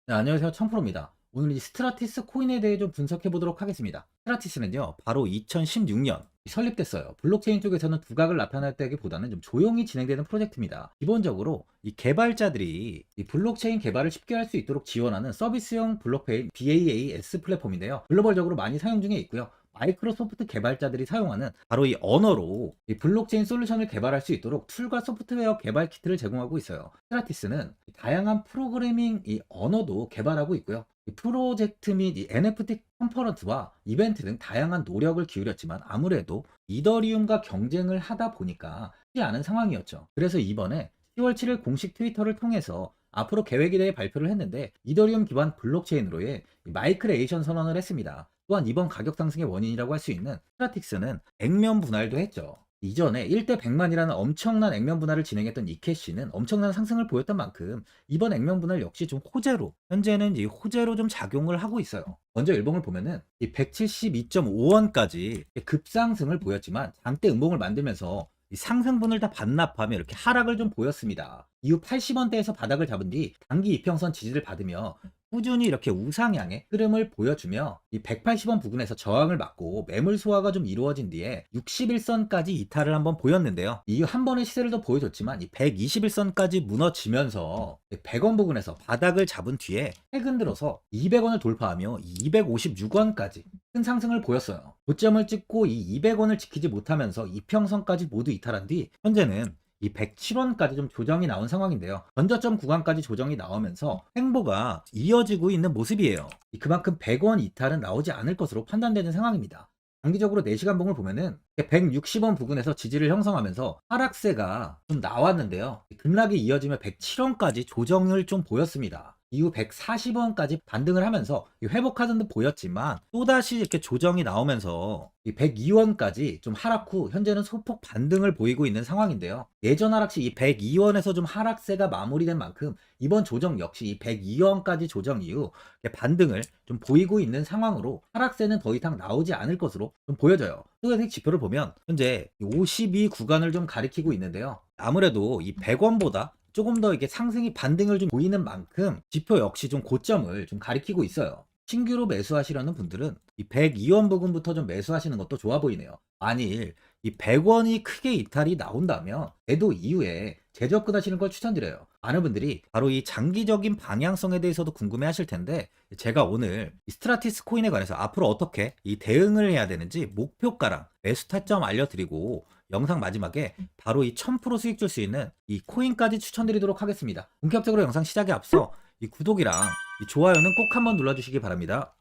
네, 안녕하세요. 청프로입니다. 오늘 이 스트라티스 코인에 대해 좀 분석해 보도록 하겠습니다. 스트라티스는요, 바로 2016년 설립됐어요. 블록체인 쪽에서는 두각을 나타냈다기보다는 좀 조용히 진행되는 프로젝트입니다. 기본적으로 이 개발자들이 이 블록체인 개발을 쉽게 할 수 있도록 지원하는 서비스형 블록체인 BaaS 플랫폼인데요. 글로벌적으로 많이 사용 중에 있고요. 마이크로소프트 개발자들이 사용하는 바로 이 언어로 이 블록체인 솔루션을 개발할 수 있도록 툴과 소프트웨어 개발 키트를 제공하고 있어요. 스트라티스는 다양한 프로그래밍 이 언어도 개발하고 있고요. 이 프로젝트 및 이 NFT 컨퍼런트와 이벤트 등 다양한 노력을 기울였지만 아무래도 이더리움과 경쟁을 하다 보니까 쉽지 않은 상황이었죠. 그래서 이번에 10월 7일 공식 트위터를 통해서 앞으로 계획에 대해 발표를 했는데 이더리움 기반 블록체인으로의 마이크레이션 선언을 했습니다. 또한 이번 가격 상승의 원인이라고 할 수 있는 스트라틱스는 액면 분할도 했죠. 이전에 1대 100만이라는 엄청난 액면 분할을 진행했던 이캐시는 엄청난 상승을 보였던 만큼 이번 액면 분할 역시 좀 호재로 현재는 이 호재로 좀 작용을 하고 있어요. 먼저 일봉을 보면은 이 172.5원까지 급상승을 보였지만 장대 음봉을 만들면서 이 상승분을 다 반납하며 이렇게 하락을 좀 보였습니다. 이후 80원대에서 바닥을 잡은 뒤 단기 이평선 지지를 받으며 꾸준히 이렇게 우상향의 흐름을 보여주며 이 180원 부근에서 저항을 맞고 매물 소화가 좀 이루어진 뒤에 61선까지 이탈을 한번 보였는데요. 이후 한 번의 시세를 더 보여줬지만 이 121선까지 무너지면서 100원 부근에서 바닥을 잡은 뒤에 최근 들어서 200원을 돌파하며 256원까지 큰 상승을 보였어요. 고점을 찍고 이 200원을 지키지 못하면서 이평선까지 모두 이탈한 뒤 현재는 이 107원까지 좀 조정이 나온 상황인데요. 전저점 구간까지 조정이 나오면서 횡보가 이어지고 있는 모습이에요. 그만큼 100원 이탈은 나오지 않을 것으로 판단되는 상황입니다. 장기적으로 4시간 봉을 보면은 160원 부근에서 지지를 형성하면서 하락세가 좀 나왔는데요. 급락이 이어지며 107원까지 조정을 좀 보였습니다. 이후 140원까지 반등을 하면서 회복하는 듯 보였지만 또다시 이렇게 조정이 나오면서 102원까지 좀 하락 후 현재는 소폭 반등을 보이고 있는 상황인데요. 예전 하락 시 이 102원에서 좀 하락세가 마무리된 만큼 이번 조정 역시 이 102원까지 조정 이후 반등을 좀 보이고 있는 상황으로 하락세는 더 이상 나오지 않을 것으로 좀 보여져요. 소액 지표를 보면 현재 52 구간을 좀 가리키고 있는데요. 아무래도 이 100원보다 조금 더 이게 상승이 반등을 좀 보이는 만큼 지표 역시 좀 고점을 좀 가리키고 있어요. 신규로 매수하시려는 분들은 이 102원 부근부터 좀 매수하시는 것도 좋아 보이네요. 만일 이 100원이 크게 이탈이 나온다면 매도 이후에 재접근하시는 걸 추천드려요. 많은 분들이 바로 이 장기적인 방향성에 대해서도 궁금해 하실 텐데 제가 오늘 이 스트라티스 코인에 관해서 앞으로 어떻게 이 대응을 해야 되는지 목표가랑 매수 타점 알려드리고 영상 마지막에 바로 이 1000% 수익 줄 수 있는 이 코인까지 추천드리도록 하겠습니다. 본격적으로 영상 시작에 앞서 이 구독이랑 이 좋아요는 꼭 한번 눌러주시기 바랍니다.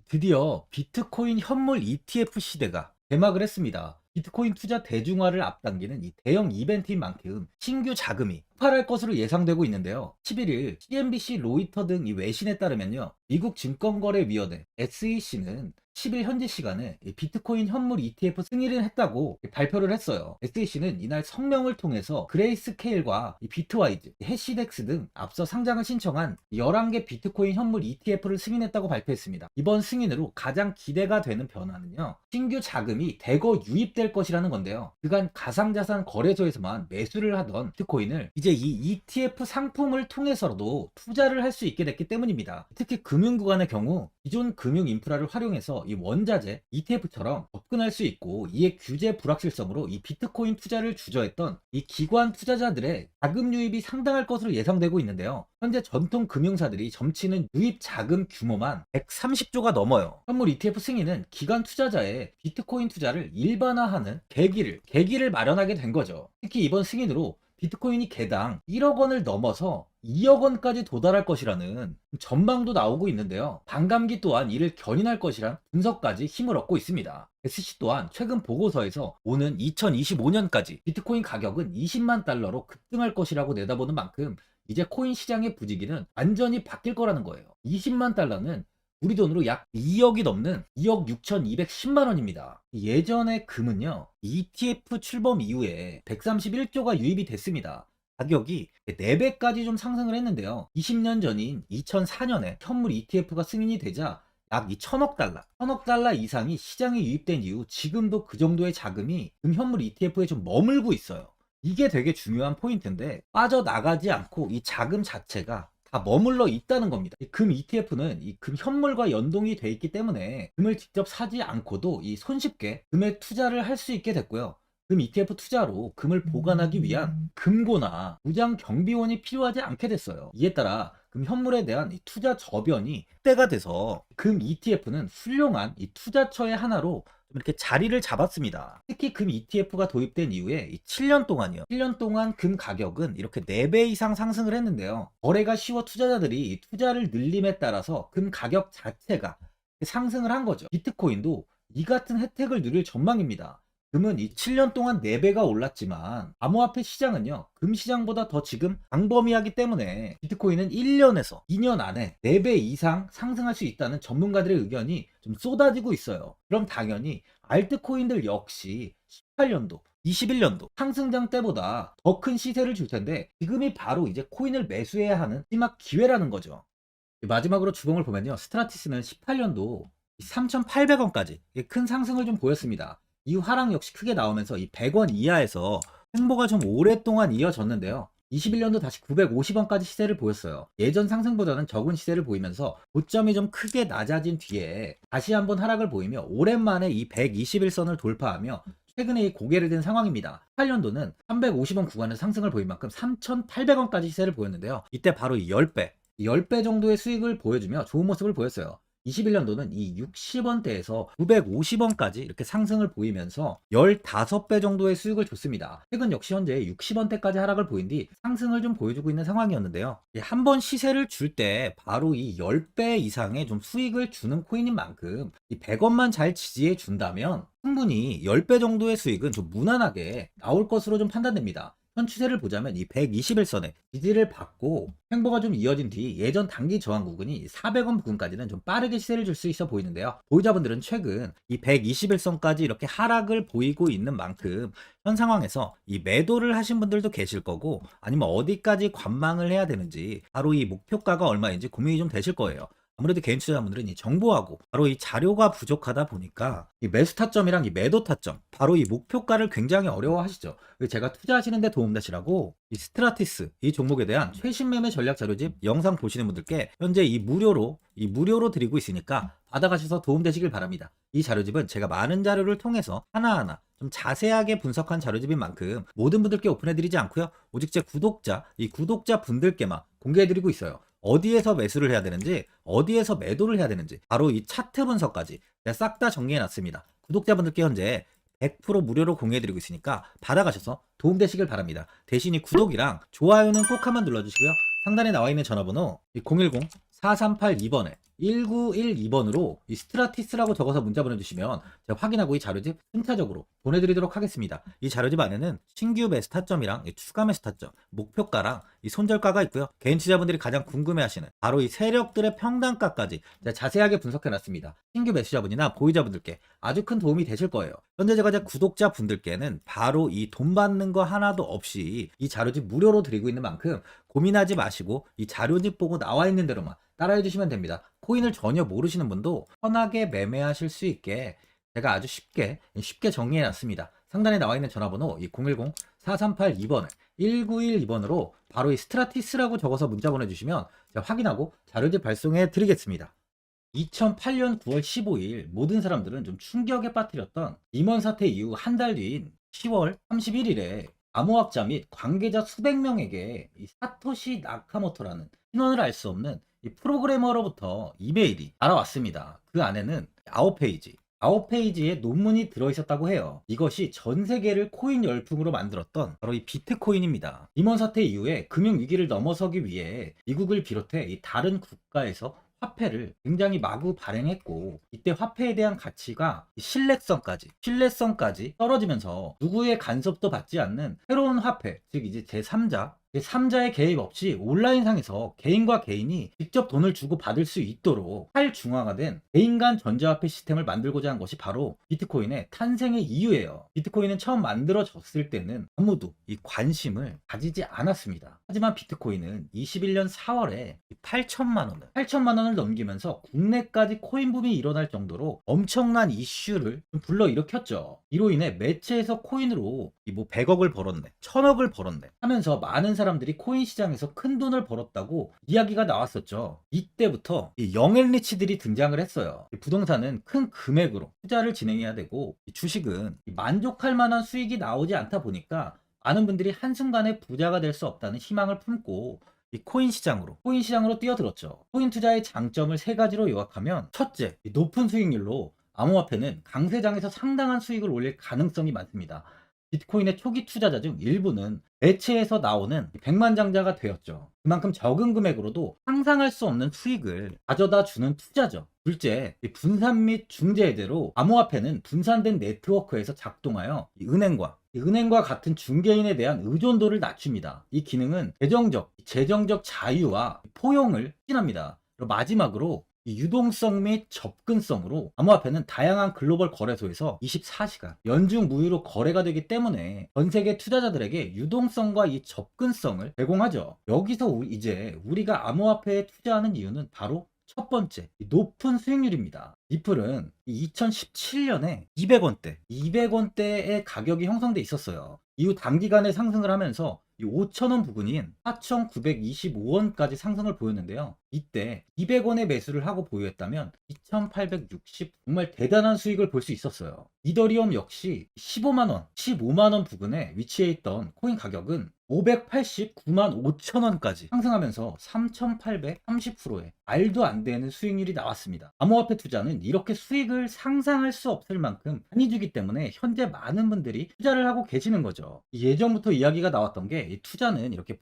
드디어 비트코인 현물 ETF 시대가 개막을 했습니다. 비트코인 투자 대중화를 앞당기는 이 대형 이벤트인 만큼 신규 자금이 폭발할 것으로 예상되고 있는데요. 11일 CNBC, 로이터 등 이 외신에 따르면요. 미국 증권거래위원회 SEC는 10일 현지 시간에 비트코인 현물 ETF 승인을 했다고 발표를 했어요. SEC는 이날 성명을 통해서 그레이스케일과 비트와이즈, 해시덱스 등 앞서 상장을 신청한 11개 비트코인 현물 ETF를 승인했다고 발표했습니다. 이번 승인으로 가장 기대가 되는 변화는요. 신규 자금이 대거 유입될 것이라는 건데요. 그간 가상자산 거래소에서만 매수를 하던 비트코인을 이제 이 ETF 상품을 통해서도 투자를 할 수 있게 됐기 때문입니다. 특히 금융구간의 경우 기존 금융 인프라를 활용해서 이 원자재 ETF처럼 접근할 수 있고 이에 규제 불확실성으로 이 비트코인 투자를 주저했던 이 기관 투자자들의 자금 유입이 상당할 것으로 예상되고 있는데요. 현재 전통 금융사들이 점치는 유입 자금 규모만 130조가 넘어요. 현물 ETF 승인은 기관 투자자의 비트코인 투자를 일반화하는 계기를 마련하게 된 거죠. 특히 이번 승인으로 비트코인이 개당 1억 원을 넘어서 2억 원까지 도달할 것이라는 전망도 나오고 있는데요. 반감기 또한 이를 견인할 것이란 분석까지 힘을 얻고 있습니다. SC 또한 최근 보고서에서 오는 2025년까지 비트코인 가격은 20만 달러로 급등할 것이라고 내다보는 만큼 이제 코인 시장의 부지기는 완전히 바뀔 거라는 거예요. 20만 달러는 우리 돈으로 약 2억이 넘는 2억 6,210만 원입니다. 예전의 금은요, ETF 출범 이후에 131조가 유입이 됐습니다. 가격이 4배까지 좀 상승을 했는데요. 20년 전인 2004년에 현물 ETF가 승인이 되자 약 2천억 달러, 1천억 달러 이상이 시장에 유입된 이후 지금도 그 정도의 자금이 금현물 ETF에 좀 머물고 있어요. 이게 되게 중요한 포인트인데 빠져나가지 않고 이 자금 자체가 다 머물러 있다는 겁니다. 이 금 ETF는 이 금 현물과 연동이 돼 있기 때문에 금을 직접 사지 않고도 이 손쉽게 금에 투자를 할 수 있게 됐고요. 금 ETF 투자로 금을 보관하기 위한 금고나 무장 경비원이 필요하지 않게 됐어요. 이에 따라 금 현물에 대한 이 투자 저변이 확대가 돼서 금 ETF는 훌륭한 이 투자처의 하나로 좀 이렇게 자리를 잡았습니다. 특히 금 ETF가 도입된 이후에 이 7년 동안이요. 7년 동안 금 가격은 이렇게 4배 이상 상승을 했는데요. 거래가 쉬워 투자자들이 이 투자를 늘림에 따라서 금 가격 자체가 상승을 한 거죠. 비트코인도 이 같은 혜택을 누릴 전망입니다. 금은 이 7년 동안 4배가 올랐지만 암호화폐 시장은요, 금 시장보다 더 지금 광범위하기 때문에 비트코인은 1년에서 2년 안에 4배 이상 상승할 수 있다는 전문가들의 의견이 좀 쏟아지고 있어요. 그럼 당연히 알트코인들 역시 18년도 21년도 상승장 때보다 더 큰 시세를 줄 텐데, 지금이 바로 이제 코인을 매수해야 하는 마지막 기회라는 거죠. 마지막으로 주봉을 보면요, 스트라티스는 18년도 3,800원까지 큰 상승을 좀 보였습니다. 이 하락 역시 크게 나오면서 이 100원 이하에서 횡보가 좀 오랫동안 이어졌는데요. 21년도 다시 950원까지 시세를 보였어요. 예전 상승보다는 적은 시세를 보이면서 고점이 좀 크게 낮아진 뒤에 다시 한번 하락을 보이며 오랜만에 이 121선을 돌파하며 최근에 이 고개를 든 상황입니다. 8년도는 350원 구간의 상승을 보인 만큼 3,800원까지 시세를 보였는데요. 이때 바로 이 10배 정도의 수익을 보여주며 좋은 모습을 보였어요. 21년도는 이 60원대에서 950원까지 이렇게 상승을 보이면서 15배 정도의 수익을 줬습니다. 최근 역시 현재 60원대까지 하락을 보인 뒤 상승을 좀 보여주고 있는 상황이었는데요. 한 번 시세를 줄 때 바로 이 10배 이상의 좀 수익을 주는 코인인 만큼 이 100원만 잘 지지해 준다면 충분히 10배 정도의 수익은 좀 무난하게 나올 것으로 좀 판단됩니다. 현 추세를 보자면 이 121선에 지지를 받고 횡보가 좀 이어진 뒤 예전 단기 저항 구간이 400원 부근까지는 좀 빠르게 시세를 줄 수 있어 보이는데요. 보유자분들은 최근 이 121선까지 이렇게 하락을 보이고 있는 만큼 현 상황에서 이 매도를 하신 분들도 계실 거고, 아니면 어디까지 관망을 해야 되는지, 바로 이 목표가가 얼마인지 고민이 좀 되실 거예요. 아무래도 개인 투자자분들은 이 정보하고 바로 이 자료가 부족하다 보니까 이 매수 타점이랑 이 매도 타점, 바로 이 목표가를 굉장히 어려워하시죠. 제가 투자하시는데 도움되시라고 이 스트라티스 이 종목에 대한 최신 매매 전략 자료집 영상 보시는 분들께 현재 이 무료로 드리고 있으니까 받아가셔서 도움되시길 바랍니다. 이 자료집은 제가 많은 자료를 통해서 하나하나 좀 자세하게 분석한 자료집인 만큼 모든 분들께 오픈해드리지 않고요, 오직 제 이 구독자 분들께만 공개해드리고 있어요. 어디에서 매수를 해야 되는지, 어디에서 매도를 해야 되는지, 바로 이 차트 분석까지 제가 싹 다 정리해놨습니다. 구독자분들께 현재 100% 무료로 공유해드리고 있으니까 받아가셔서 도움되시길 바랍니다. 대신 이 구독이랑 좋아요는 꼭 한번 눌러주시고요. 상단에 나와 있는 전화번호 010-4382번에 1912번으로 이 스트라티스라고 적어서 문자 보내주시면 제가 확인하고 이 자료집 순차적으로 보내드리도록 하겠습니다. 이 자료집 안에는 신규 매수 타점이랑 추가 매수 타점, 목표가랑 이 손절가가 있고요. 개인 투자분들이 가장 궁금해하시는 바로 이 세력들의 평단가까지 제가 자세하게 분석해놨습니다. 신규 매수자분이나 보유자분들께 아주 큰 도움이 되실 거예요. 현재 제가 제 구독자분들께는 바로 이 돈 받는 거 하나도 없이 이 자료집 무료로 드리고 있는 만큼 고민하지 마시고 이 자료집 보고 나와 있는 대로만 따라해 주시면 됩니다. 코인을 전혀 모르시는 분도 편하게 매매하실 수 있게 제가 아주 쉽게 정리해 놨습니다. 상단에 나와 있는 전화번호 010-4382번에 1912번으로 바로 이 스트라티스라고 적어서 문자 보내주시면 제가 확인하고 자료집 발송해 드리겠습니다. 2008년 9월 15일 모든 사람들은 좀 충격에 빠뜨렸던 리먼 사태 이후 한 달 뒤인 10월 31일에 암호학자 및 관계자 수백 명에게 이 사토시 나카모토라는 신원을 알 수 없는 이 프로그래머로부터 이메일이 날아왔습니다. 그 안에는 9페이지의 논문이 들어있었다고 해요. 이것이 전 세계를 코인 열풍으로 만들었던 바로 이 비트코인입니다. 리먼 사태 이후에 금융위기를 넘어서기 위해 미국을 비롯해 이 다른 국가에서 화폐를 굉장히 마구 발행했고, 이때 화폐에 대한 가치가 신뢰성까지 떨어지면서 누구의 간섭도 받지 않는 새로운 화폐, 즉 이제 제3자의 개입 없이 온라인상에서 개인과 개인이 직접 돈을 주고 받을 수 있도록 탈중앙화된 개인 간 전자화폐 시스템을 만들고자 한 것이 바로 비트코인의 탄생의 이유예요. 비트코인은 처음 만들어졌을 때는 아무도 이 관심을 가지지 않았습니다. 하지만 비트코인은 21년 4월에 8천만 원을 넘기면서 국내까지 코인 붐이 일어날 정도로 엄청난 이슈를 불러일으켰죠. 이로 인해 매체에서 코인으로 이 뭐 100억을 벌었네, 1000억을 벌었네 하면서 많은 사람들이 코인 시장에서 큰 돈을 벌었다고 이야기가 나왔었죠. 이때부터 이 영앤리치들이 등장을 했어요. 이 부동산은 큰 금액으로 투자를 진행해야 되고, 이 주식은 만족할 만한 수익이 나오지 않다 보니까 많은 분들이 한순간에 부자가 될 수 없다는 희망을 품고 이 코인 시장으로 뛰어들었죠. 코인 투자의 장점을 세 가지로 요약하면, 첫째, 이 높은 수익률로 암호화폐는 강세장에서 상당한 수익을 올릴 가능성이 많습니다. 비트코인의 초기 투자자 중 일부는 매체에서 나오는 백만장자가 되었죠. 그만큼 적은 금액으로도 상상할 수 없는 수익을 가져다 주는 투자죠. 둘째, 이 분산 및 중재 해제로 암호화폐는 분산된 네트워크에서 작동하여 이 은행과 같은 중개인에 대한 의존도를 낮춥니다. 이 기능은 재정적 자유와 포용을 추진합니다. 그리고 마지막으로 이 유동성 및 접근성으로 암호화폐는 다양한 글로벌 거래소에서 24시간 연중 무휴로 거래가 되기 때문에 전 세계 투자자들에게 유동성과 이 접근성을 제공하죠. 여기서 이제 우리가 암호화폐에 투자하는 이유는 바로 첫 번째, 이 높은 수익률입니다. 리플은 2017년에 200원대의 가격이 형성돼 있었어요. 이후 단기간에 상승을 하면서 이 5,000원 부근인 4,925원까지 상승을 보였는데요. 이때 200원에 매수를 하고 보유했다면 2,860, 정말 대단한 수익을 볼 수 있었어요. 이더리움 역시 15만원 부근에 위치해 있던 코인 가격은 589만 5천원까지 상승하면서 3,830%의 말도 안 되는 수익률이 나왔습니다. 암호화폐 투자는 이렇게 수익을 상상할 수 없을 만큼 많이 주기 때문에 현재 많은 분들이 투자를 하고 계시는 거죠. 예전부터 이야기가 나왔던 게, 이 투자는 이렇게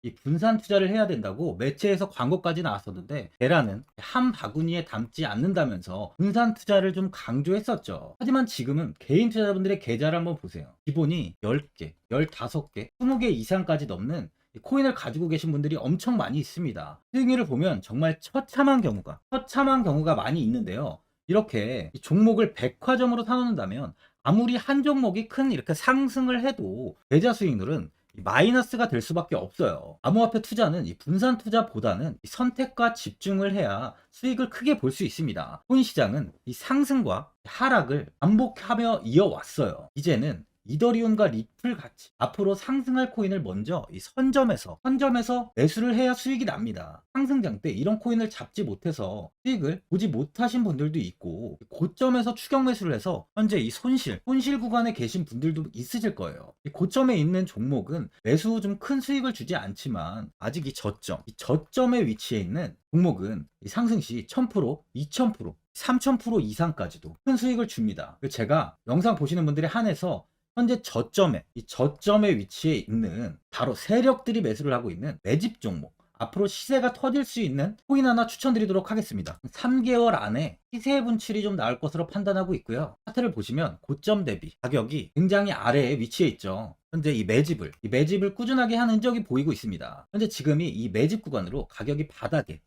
이 분산 투자를 해야 된다고 매체에서 광고까지 나왔었는데, 테라는 한 바구니에 담지 않는다면서 분산 투자를 좀 강조했었죠. 하지만 지금은 개인 투자자분들의 계좌를 한번 보세요. 기본이 10개, 15개, 20개 이상까지 넘는 코인을 가지고 계신 분들이 엄청 많이 있습니다. 수익률을 보면 정말 처참한 경우가 많이 있는데요. 이렇게 이 종목을 백화점으로 사놓는다면 아무리 한 종목이 큰 이렇게 상승을 해도 계좌 수익률은 마이너스가 될 수밖에 없어요. 암호화폐 투자는 이 분산 투자보다는 이 선택과 집중을 해야 수익을 크게 볼 수 있습니다. 코인 시장은 이 상승과 하락을 반복하며 이어왔어요. 이제는 이더리움과 리플 같이 앞으로 상승할 코인을 먼저 이 선점에서 매수를 해야 수익이 납니다. 상승장 때 이런 코인을 잡지 못해서 수익을 보지 못하신 분들도 있고, 고점에서 추격 매수를 해서 현재 이 손실 구간에 계신 분들도 있으실 거예요. 이 고점에 있는 종목은 매수 후 좀 큰 수익을 주지 않지만, 아직 이 저점에 위치해 있는 종목은 이 상승 시 1000%, 2000%, 3000% 이상까지도 큰 수익을 줍니다. 제가 영상 보시는 분들에 한해서 현재 저점에 위치해 있는 바로 세력들이 매수를 하고 있는 매집 종목, 앞으로 시세가 터질 수 있는 코인 하나 추천드리도록 하겠습니다. 3개월 안에 시세 분출이 좀 나올 것으로 판단하고 있고요. 차트를 보시면 고점 대비 가격이 굉장히 아래에 위치해 있죠. 현재 이 매집을 꾸준하게 한 흔적이 보이고 있습니다. 현재 지금이 이 매집 구간으로 가격이 바닥에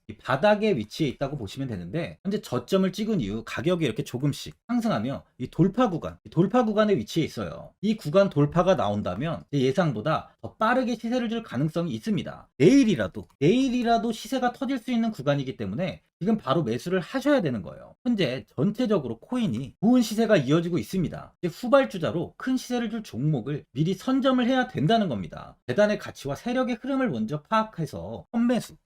위치해 있다고 보시면 되는데, 현재 저점을 찍은 이후 가격이 이렇게 조금씩 상승하며 이 돌파 구간에 위치해 있어요. 이 구간 돌파가 나온다면 예상보다 더 빠르게 시세를 줄 가능성이 있습니다. 내일이라도 시세가 터질 수 있는 구간이기 때문에 지금 바로 매수를 하셔야 되는 거예요. 현재 전체적으로 코인이 좋은 시세가 이어지고 있습니다. 후발주자로 큰 시세를 줄 종목을 미리 선점을 해야 된다는 겁니다. 재단의 가치와 세력의 흐름을 먼저 파악해서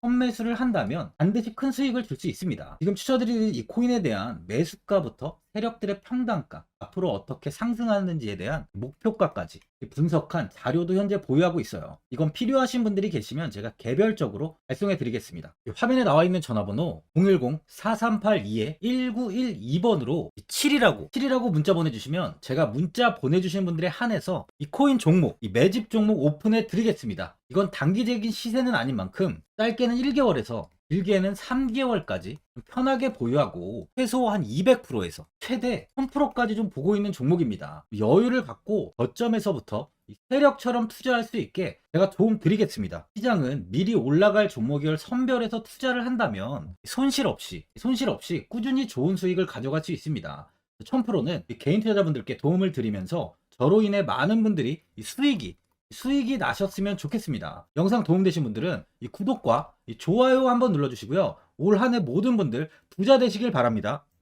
선매수를 한다면 반드시 큰 수익을 줄 수 있습니다. 지금 추천드리는 이 코인에 대한 매수가부터 세력들의 평단가, 앞으로 어떻게 상승하는지에 대한 목표가까지 분석한 자료도 현재 보유하고 있어요. 이건 필요하신 분들이 계시면 제가 개별적으로 발송해 드리겠습니다. 화면에 나와 있는 전화번호 010-4382-1912번으로 7이라고 문자 보내주시면 제가 문자 보내주시는 분들에 한해서 이 코인 종목, 이 매집 종목 오픈해 드리겠습니다. 이건 단기적인 시세는 아닌 만큼 짧게는 1개월에서 길게는 3개월까지 편하게 보유하고 최소 한 200%에서 최대 1000%까지 좀 보고 있는 종목입니다. 여유를 갖고 저점에서부터 세력처럼 투자할 수 있게 제가 도움 드리겠습니다. 시장은 미리 올라갈 종목을 선별해서 투자를 한다면 손실 없이 꾸준히 좋은 수익을 가져갈 수 있습니다. 1000%는 개인 투자자분들께 도움을 드리면서 저로 인해 많은 분들이 수익이 나셨으면 좋겠습니다. 영상 도움되신 분들은 이 구독과 이 좋아요 한번 눌러주시고요. 올 한 해 모든 분들 부자 되시길 바랍니다.